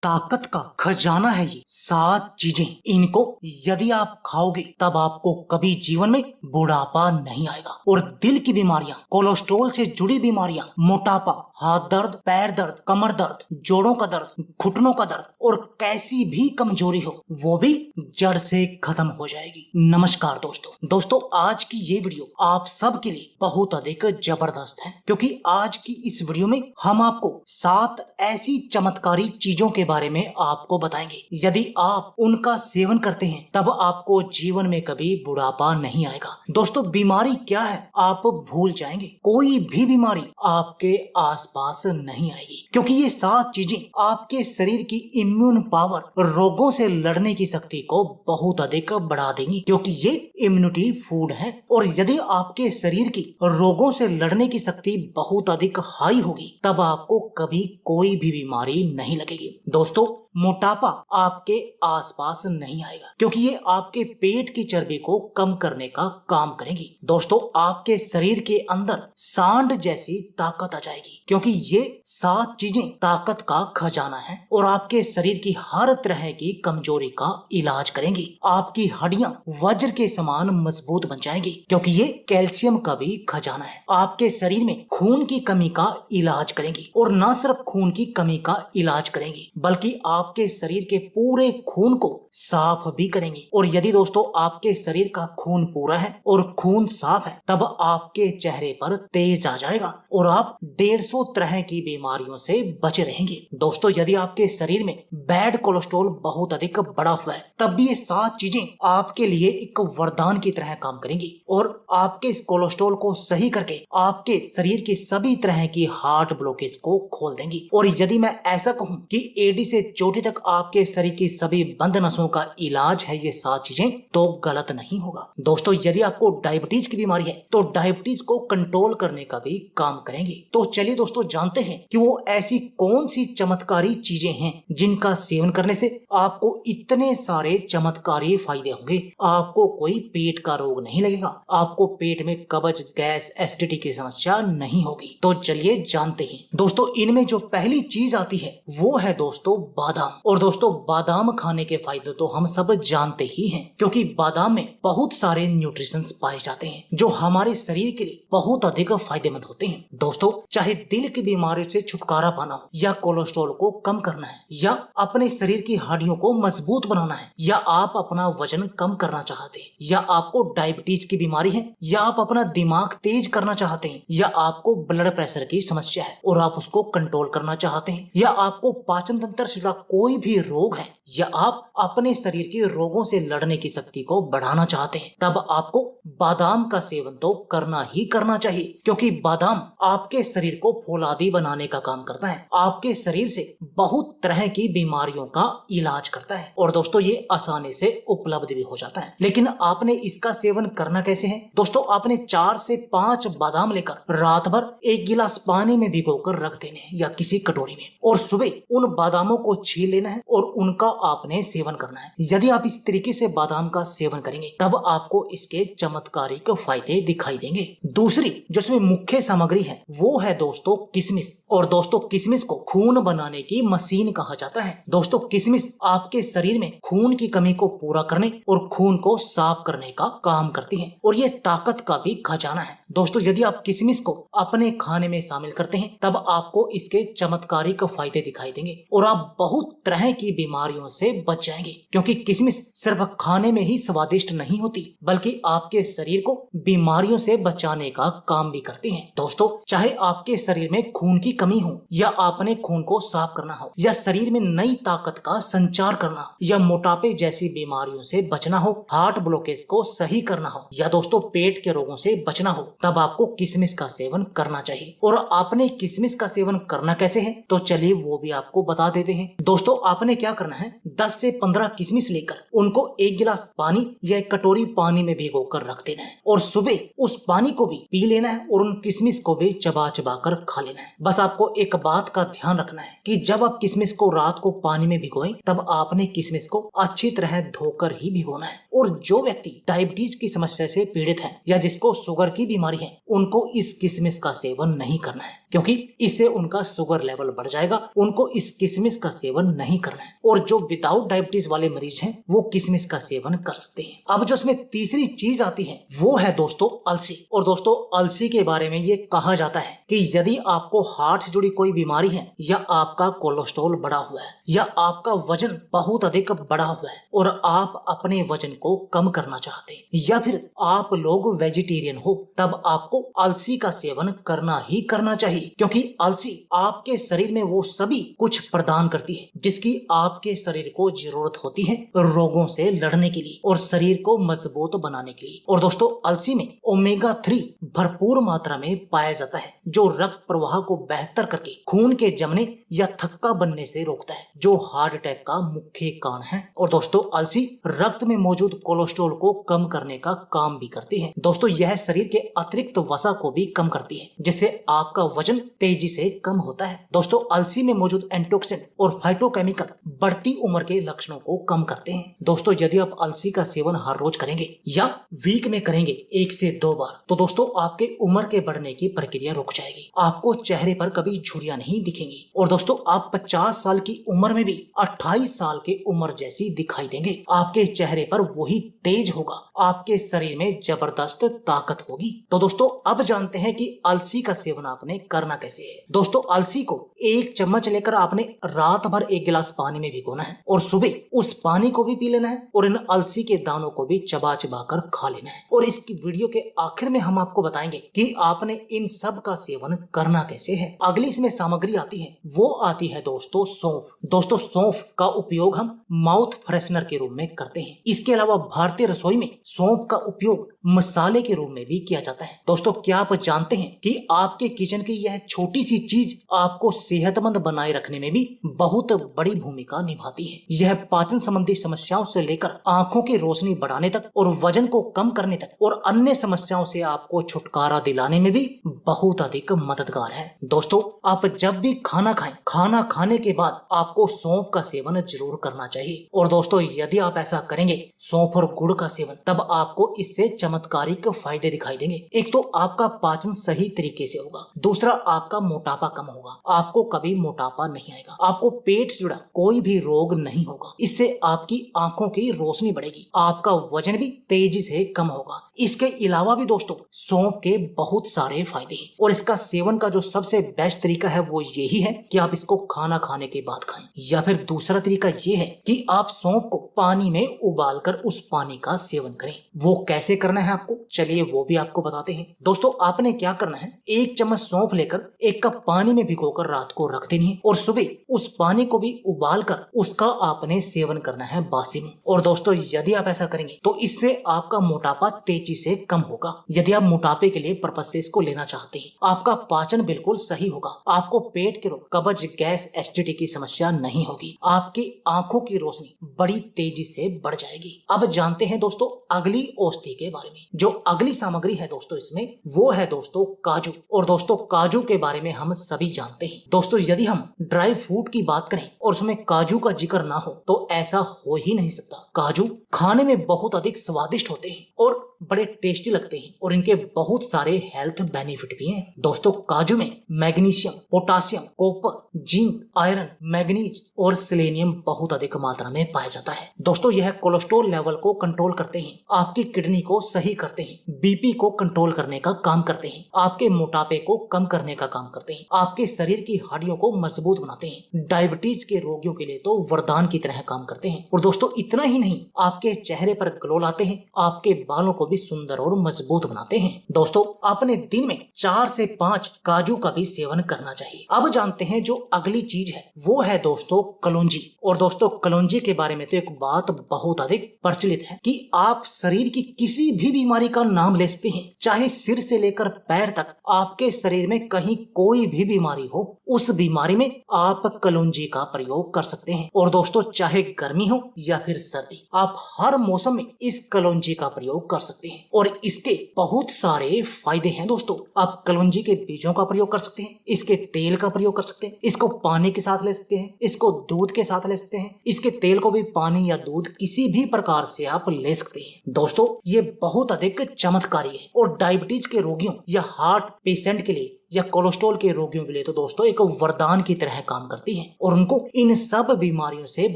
ताकत का खजाना है ये 7 चीजें। इनको यदि आप खाओगे तब आपको कभी जीवन में बुढ़ापा नहीं आएगा। और दिल की बीमारियां, कोलेस्ट्रॉल से जुड़ी बीमारियां, मोटापा, हाथ दर्द, पैर दर्द, कमर दर्द, जोड़ों का दर्द, घुटनों का दर्द और कैसी भी कमजोरी हो वो भी जड़ से खत्म हो जाएगी। नमस्कार दोस्तों, आज की ये वीडियो आप सब के लिए बहुत अधिक जबरदस्त है, क्योंकि आज की इस वीडियो में हम आपको 7 ऐसी चमत्कारी चीजों के बारे में आपको बताएंगे। यदि आप उनका सेवन करते हैं तब आपको जीवन में कभी बुढ़ापा नहीं आएगा। दोस्तों, बीमारी क्या है आप भूल जाएंगे। कोई भी बीमारी आपके आसपास नहीं आएगी, क्योंकि ये 7 चीजें आपके शरीर की इम्यून पावर, रोगों से लड़ने की शक्ति को बहुत अधिक बढ़ा देंगी, क्योंकि ये इम्यूनिटी फूड है। और यदि आपके शरीर की रोगों से लड़ने की शक्ति बहुत अधिक हाई होगी तब आपको कभी कोई भी बीमारी नहीं लगेगी। दोस्तों, मोटापा आपके आसपास नहीं आएगा, क्योंकि ये आपके पेट की चर्बी को कम करने का काम करेंगी। दोस्तों, आपके शरीर के अंदर सांड जैसी ताकत आ जाएगी, क्योंकि ये 7 चीजें ताकत का खजाना है और आपके शरीर की हर तरह की कमजोरी का इलाज करेंगी। आपकी हड्डियां वज्र के समान मजबूत बन जाएंगी, क्योंकि ये कैल्शियम का भी खजाना है। आपके शरीर में खून की कमी का इलाज करेंगी, और न सिर्फ खून की कमी का इलाज करेंगी बल्कि आपके शरीर के पूरे खून को साफ भी करेंगे। और यदि दोस्तों आपके शरीर का खून पूरा है और खून साफ है तब आपके चेहरे पर तेज आ जाएगा और आप 150 तरह की बीमारियों से बचे रहेंगे। दोस्तों, यदि आपके शरीर में बैड कोलेस्ट्रॉल बहुत अधिक बढ़ा हुआ है तब भी ये 7 चीजें आपके लिए एक वरदान की तरह काम करेंगी और आपके इस कोलेस्ट्रॉल को सही करके आपके शरीर की सभी तरह की हार्ट ब्लॉकेज को खोल देंगी। और यदि मैं ऐसा कहूं कि एडी से चोटी तक आपके शरीर की सभी बंद नसों का इलाज है ये 7 चीजें, तो गलत नहीं होगा। दोस्तों, यदि आपको डायबिटीज की बीमारी है तो डायबिटीज को कंट्रोल करने का भी काम करेंगे। तो चलिए दोस्तों, जानते हैं कि वो ऐसी कौन सी चमत्कारी चीजें हैं जिनका सेवन करने से आपको इतने सारे चमत्कारी फायदे होंगे। आपको कोई पेट का रोग नहीं लगेगा, आपको पेट में कब्ज, गैस, एसिडिटी की समस्या नहीं होगी। तो चलिए जानते हैं। दोस्तों, इनमें जो पहली चीज आती है वो है दोस्तों बादाम। और दोस्तों, बादाम खाने के फायदे तो हम सब जानते ही हैं, क्योंकि बादाम में बहुत सारे न्यूट्रिशंस पाए जाते हैं जो हमारे शरीर के लिए बहुत अधिक फायदेमंद होते हैं। दोस्तों, चाहे दिल की बीमारी से छुटकारा पाना हो, या कोलेस्ट्रॉल को कम करना है, या अपने शरीर की हड्डियों को मजबूत बनाना है, या आप अपना वजन कम करना चाहते हैं, या आपको डायबिटीज की बीमारी है, या आप अपना दिमाग तेज करना चाहते हैं, या आपको ब्लड प्रेशर की समस्या है और आप उसको कंट्रोल करना चाहते हैं, या आपको पाचन तंत्र से जुड़ा कोई भी रोग है, या आप अपने शरीर के रोगों से लड़ने की शक्ति को बढ़ाना चाहते हैं, तब आपको बादाम का सेवन तो करना ही करना चाहिए, क्योंकि बादाम आपके शरीर को फौलादी बनाने का काम करता है, आपके शरीर से बहुत तरह की बीमारियों का इलाज करता है। और दोस्तों, ये आसानी से उपलब्ध भी हो जाता है। लेकिन आपने इसका सेवन करना कैसे है? दोस्तों, आपने 4 से 5 बादाम लेकर रात भर 1 गिलास पानी में भिगोकर रख देने हैं, या किसी कटोरी में, और सुबह उन बादामों को छील लेना है और उनका आपने सेवन करना है। यदि आप इस तरीके से बादाम का सेवन करेंगे तब आपको इसके चमत्कारिक फायदे दिखाई देंगे। दूसरी जो इसमें मुख्य सामग्री है वो है दोस्तों किशमिश। और दोस्तों, किशमिश को खून बनाने की मशीन कहा जाता है। दोस्तों, किशमिश आपके शरीर में खून की कमी को पूरा करने और खून को साफ करने का काम करती है, और ये ताकत का भी खजाना है। दोस्तों, यदि आप किशमिश को अपने खाने में शामिल करते हैं तब आपको इसके चमत्कारिक फायदे दिखाई देंगे और आप बहुत तरह की बीमारियों से बच जाएंगे, क्योंकि किशमिश सिर्फ खाने में ही स्वादिष्ट नहीं होती बल्कि आपके शरीर को बीमारियों से बचाने का काम भी करती है। दोस्तों, चाहे आपके शरीर में खून की कमी हो, या आपने खून को साफ करना हो, या शरीर में नई ताकत का संचार करना हो, या मोटापे जैसी बीमारियों से बचना हो, हार्ट ब्लॉकेज को सही करना हो, या दोस्तों पेट के रोगों से बचना हो, तब आपको किशमिश का सेवन करना चाहिए। और आपने किशमिश का सेवन करना कैसे है, तो चलिए वो भी आपको बता देते हैं। दोस्तों, आपने क्या करना है, 10 से 15 किशमिश लेकर उनको 1 गिलास पानी या 1 कटोरी पानी में भिगोकर रख देना है, और सुबह उस पानी को भी पी लेना है और उन किशमिश को भी चबा चबा कर खा लेना है। बस आपको एक बात का ध्यान रखना है कि जब आप किशमिश को रात को पानी में भिगोएं तब आपने किशमिश को अच्छी तरह धोकर ही भिगोना है। और जो व्यक्ति डायबिटीज की समस्या से पीड़ित है या जिसको शुगर की बीमारी है, उनको इस किशमिश का सेवन नहीं करना है। क्योंकि इससे उनका शुगर लेवल बढ़ जाएगा। उनको इस किशमिश का सेवन नहीं करना है। और जो विदाउट डायबिटीज वाले मरीज हैं वो किशमिश का सेवन कर सकते हैं। अब जो इसमें तीसरी चीज आती है वो है दोस्तों अलसी। और दोस्तों अलसी के बारे में ये कहा जाता है कि यदि आपको हार्ट से जुड़ी कोई बीमारी है, या आपका कोलेस्ट्रॉल बढ़ा हुआ है, या आपका वजन बहुत अधिक बढ़ा हुआ है और आप अपने वजन को कम करना चाहते हैं, या फिर आप लोग वेजिटेरियन हो, तब आपको अलसी का सेवन करना ही करना चाहिए। क्योंकि अलसी आपके शरीर में वो सभी कुछ प्रदान करती है जिसकी आपके शरीर को जरूरत होती है रोगों से लड़ने के लिए और शरीर को मजबूत बनाने के लिए। और दोस्तों अलसी में ओमेगा 3 भरपूर मात्रा में पाया जाता है जो रक्त प्रवाह को बेहतर करके खून के जमने या थक्का बनने से रोकता है, जो हार्ट अटैक का मुख्य कारण है। और दोस्तों अलसी रक्त में मौजूद कोलेस्ट्रॉल को कम करने का काम भी करती है। दोस्तों यह शरीर के अतिरिक्त वसा को भी कम करती है जिससे आपका वजन तेजी से कम होता है। दोस्तों अलसी में मौजूद एंटीऑक्सीडेंट और फाइटोकेमिकल बढ़ती उम्र के लक्षणों को कम करते हैं। दोस्तों यदि आप अलसी का सेवन हर रोज करेंगे या वीक में करेंगे 1 से 2 बार, तो दोस्तों आपके उम्र के बढ़ने की प्रक्रिया रुक जाएगी। आपको चेहरे पर कभी झुर्रियां नहीं दिखेंगी। और दोस्तों आप 50 साल की उम्र में भी 28 साल की उम्र जैसी दिखाई देंगे। आपके चेहरे पर वही तेज होगा, आपके शरीर में जबरदस्त ताकत होगी। तो दोस्तों अब जानते हैं कि अलसी का सेवन आपने करना कैसे है। दोस्तों अलसी को 1 चम्मच लेकर आपने रात भर 1 गिलास पानी में भिगोना है और सुबह उस पानी को भी पी लेना है और इन अलसी के दानों को भी चबा चबा कर खा लेना है। और इस वीडियो के आखिर में हम आपको बताएंगे कि आपने इन सब का सेवन करना कैसे है। अगली इसमें सामग्री आती है, वो आती है दोस्तों सौंफ। दोस्तों सौंफ का उपयोग हम माउथ फ्रेशनर के रूप में करते हैं। इसके अलावा भारतीय रसोई में सौंफ का उपयोग मसाले के रूप में भी किया जाता है। दोस्तों क्या आप जानते हैं कि आपके किचन की यह छोटी सी चीज आपको सेहतमंद बनाए रखने में भी बहुत बड़ी भूमिका निभाती है। यह पाचन संबंधी समस्याओं से लेकर आंखों की रोशनी बढ़ाने तक और वजन को कम करने तक और अन्य समस्याओं से आपको छुटकारा दिलाने में भी बहुत अधिक मददगार है। दोस्तों आप जब भी खाना खाएं, खाना खाने के बाद आपको सौंफ का सेवन जरूर करना चाहिए। और दोस्तों यदि आप ऐसा करेंगे सौंफ और गुड़ का सेवन, तब आपको इससे चमत्कारिक फायदे दिखाई देंगे। एक तो आपका पाचन सही तरीके से होगा, दूसरा आपका मोटापा कम होगा, आपको कभी मोटापा नहीं आएगा, आपको पेट से जुड़ा कोई भी रोग नहीं होगा, इससे आपकी आंखों की रोशनी बढ़ेगी, आपका वजन भी तेजी से कम होगा। इसके अलावा भी दोस्तों सौंफ के बहुत सारे फायदे हैं और इसका सेवन का जो सबसे बेस्ट तरीका है वो यही है कि आप इसको खाना खाने के बाद खाएं, या फिर दूसरा तरीका ये है कि आप सौंफ को पानी में उबालकर उस पानी का सेवन करें। वो कैसे करना है आपको, चलिए वो भी आपको बताते हैं। दोस्तों आपने क्या करना है, 1 चम्मच सौंफ लेकर 1 कप पानी में भिगोकर रात को रख देनी है और सुबह उस पानी को भी उबालकर उसका आपने सेवन करना है बासी में। और दोस्तों यदि आप ऐसा करेंगे तो इससे आपका मोटापा तेजी से कम होगा। यदि आप मोटापे के लिए पर्पज से इसको लेना चाहते हैं, आपका पाचन बिल्कुल सही होगा, आपको पेट के रोग, कब्ज, गैस, एसिडिटी की समस्या नहीं होगी, आपकी आंखों की रोशनी बड़ी तेजी से बढ़ जाएगी। अब जानते हैं दोस्तों अगली औषधि के बारे में। जो अगली सामग्री है दोस्तों इसमें वो है दोस्तों काजू। और दोस्तों काजू के बारे में हम सभी जानते हैं। दोस्तों यदि हम ड्राई फ्रूट की बात करें और उसमें काजू का जिक्र ना हो तो ऐसा हो ही नहीं सकता। काजू खाने में बहुत अधिक स्वादिष्ट होते हैं और बड़े टेस्टी लगते हैं और इनके बहुत सारे हेल्थ बेनिफिट भी हैं। दोस्तों काजू में magnesium, potassium, copper, zinc, iron, manganese और सेलेनियम बहुत अधिक मात्रा में पाया जाता है। दोस्तों यह कोलेस्ट्रॉल लेवल को कंट्रोल करते हैं, आपकी किडनी को सही करते हैं, बीपी को कंट्रोल करने का काम करते हैं, आपके मोटापे को कम करने का काम करते हैं, आपके शरीर की हड्डियों को मजबूत बनाते हैं, डायबिटीज के रोगियों के लिए तो वरदान की तरह काम करते हैं। और दोस्तों इतना ही नहीं, आपके चेहरे पर ग्लो लाते हैं, आपके बालों को भी सुंदर और मजबूत बनाते हैं। दोस्तों अपने दिन में 4 से 5 काजू का भी सेवन करना चाहिए। अब जानते हैं जो अगली चीज है वो है दोस्तों कलौंजी। और दोस्तों कलौंजी के बारे में तो एक बात बहुत अधिक प्रचलित है कि आप शरीर की किसी भी बीमारी का नाम ले सकते हैं, चाहे सिर से लेकर पैर तक, आपके शरीर में कहीं कोई भी बीमारी हो, उस बीमारी में आप कलौंजी का प्रयोग कर सकते हैं। और दोस्तों चाहे गर्मी हो या फिर सर्दी, आप हर मौसम में इस कलौंजी का प्रयोग कर सकते हैं और इसके बहुत सारे फायदे हैं। दोस्तों आप कलौंजी के बीजों का प्रयोग कर सकते हैं, इसके तेल का प्रयोग कर सकते हैं, इसको पानी के साथ ले सकते हैं, इसको दूध के साथ ले सकते हैं, इसके तेल को भी पानी या दूध किसी भी प्रकार से आप ले सकते हैं। दोस्तों ये बहुत अधिक चमत्कारी है और डायबिटीज के रोगियों या हार्ट पेशेंट के लिए या कोलेस्ट्रॉल के रोगियों के लिए तो दोस्तों एक वरदान की तरह काम करती है और उनको इन सब बीमारियों से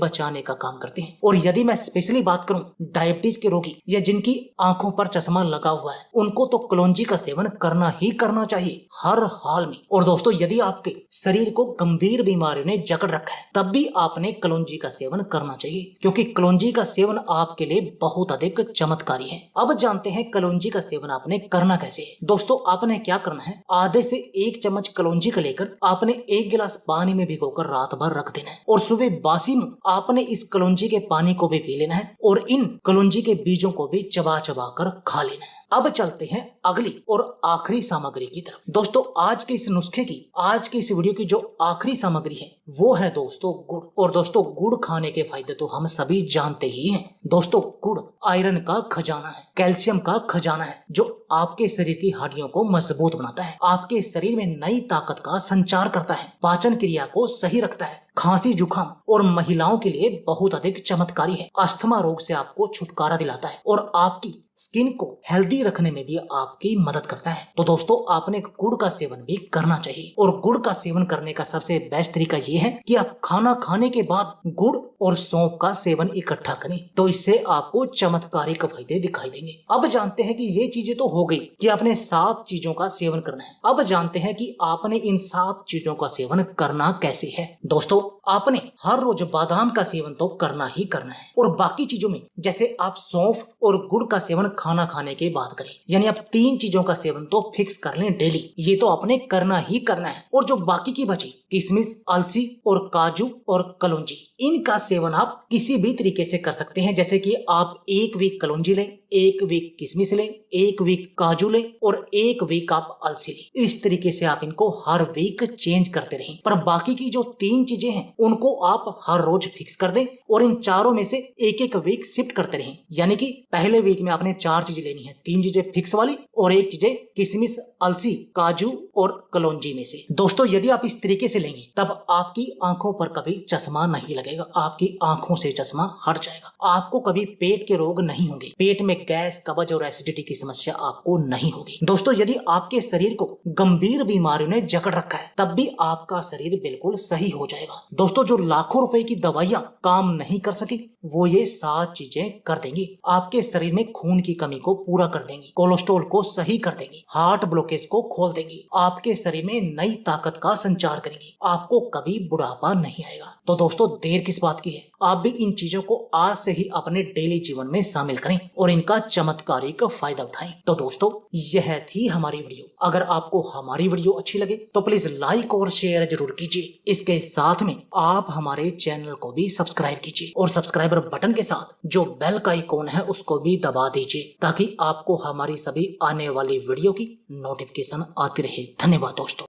बचाने का काम करती है। और यदि मैं स्पेशली बात करूं डायबिटीज के रोगी या जिनकी आंखों पर चश्मा लगा हुआ है, उनको तो कलौंजी का सेवन करना ही करना चाहिए हर हाल में। और दोस्तों यदि आपके शरीर को गंभीर बीमारियों ने जकड़ रखा है तब भी आपने कलौंजी का सेवन करना चाहिए, क्योंकि कलौंजी का सेवन आपके लिए बहुत अधिक चमत्कारी है। अब जानते हैं कलौंजी का सेवन आपने करना कैसे है। दोस्तों आपने क्या करना है, आधे से 1 चम्मच कलौंजी का लेकर आपने 1 गिलास पानी में भिगोकर रात भर रख देना है और सुबह बासी मुंह आपने इस कलौंजी के पानी को भी पी लेना है और इन कलौंजी के बीजों को भी चबा चबा कर खा लेना है। अब चलते हैं अगली और आखिरी सामग्री की तरफ। दोस्तों आज के इस नुस्खे की, आज के इस वीडियो की जो आखिरी सामग्री है वो है दोस्तों गुड़। और दोस्तों गुड़ खाने के फायदे तो हम सभी जानते ही हैं। दोस्तों गुड़ आयरन का खजाना है, कैल्शियम का खजाना है, जो आपके शरीर की हड्डियों को मजबूत बनाता है, आपके शरीर में नई ताकत का संचार करता है, पाचन क्रिया को सही रखता है, खांसी जुकाम और महिलाओं के लिए बहुत अधिक चमत्कारी है, अस्थमा रोग से आपको छुटकारा दिलाता है और आपकी स्किन को हेल्दी रखने में भी आपकी मदद करता है। तो दोस्तों आपने गुड़ का सेवन भी करना चाहिए और गुड़ का सेवन करने का सबसे बेस्ट तरीका ये है कि आप खाना खाने के बाद गुड़ और सौंफ का सेवन इकट्ठा करें, तो इससे आपको चमत्कारिक फायदे दिखाई देंगे। अब जानते हैं कि ये चीजें तो हो गई कि आपने 7 चीजों का सेवन करना है। अब जानते हैं कि आपने इन 7 चीजों का सेवन करना कैसे है। दोस्तों आपने हर रोज बादाम का सेवन तो करना ही करना है और बाकी चीजों में जैसे आप सौंफ और गुड़ का सेवन खाना खाने के बाद करें, यानी आप 3 चीजों का सेवन तो फिक्स कर लें डेली, ये तो आपने करना ही करना है। और जो बाकी की बची किशमिश, अलसी और काजू और कलौंजी, इनका सेवन आप किसी भी तरीके से कर सकते हैं। जैसे कि आप 1 वीक कलौंजी लें, 1 वीक किशमिश लें, 1 वीक काजू लें और 1 वीक आप अलसी लें। इस तरीके से आप इनको हर वीक चेंज करते रहें, पर बाकी की जो 3 चीजें हैं उनको आप हर रोज फिक्स कर दें और इन चारों में से एक वीक शिफ्ट करते रहें। यानी कि पहले वीक में आपने 4 चीजें लेनी है, 3 चीजें फिक्स वाली और 1 चीजें किशमिश, अलसी, काजू और कलौंजी में से। दोस्तों यदि आप इस तरीके से लेंगे तब आपकी आंखों पर कभी चश्मा नहीं लगेगा, आपकी आंखों से चश्मा हट जाएगा, आपको कभी पेट के रोग नहीं होंगे, पेट में गैस, कब्ज और एसिडिटी की समस्या आपको नहीं होगी। दोस्तों यदि आपके शरीर को गंभीर बीमारियों ने जकड़ रखा है तब भी आपका शरीर बिल्कुल सही हो जाएगा। दोस्तों जो लाखों रुपए की दवाइयां काम नहीं कर सकी वो ये 7 चीजें कर देंगी। आपके शरीर में खून की कमी को पूरा कर देंगी, कोलेस्ट्रॉल को सही कर देंगी, हार्ट ब्लॉकेज को खोल देंगी, आपके शरीर में नई ताकत का संचार करेंगी, आपको कभी बुढ़ापा नहीं आएगा। तो दोस्तों देर किस बात की है, आप भी इन चीजों को आज से ही अपने डेली जीवन में शामिल करें और इनका चमत्कारिक फायदा उठाएं। तो दोस्तों यह थी हमारी वीडियो। अगर आपको हमारी वीडियो अच्छी लगे तो प्लीज लाइक और शेयर जरूर कीजिए। इसके साथ में आप हमारे चैनल को भी सब्सक्राइब कीजिए और सब्सक्राइबर बटन के साथ जो बेल का आइकॉन है उसको भी दबा दीजिए ताकि आपको हमारी सभी आने वाली वीडियो की नोटिफिकेशन आती रहे। धन्यवाद दोस्तों।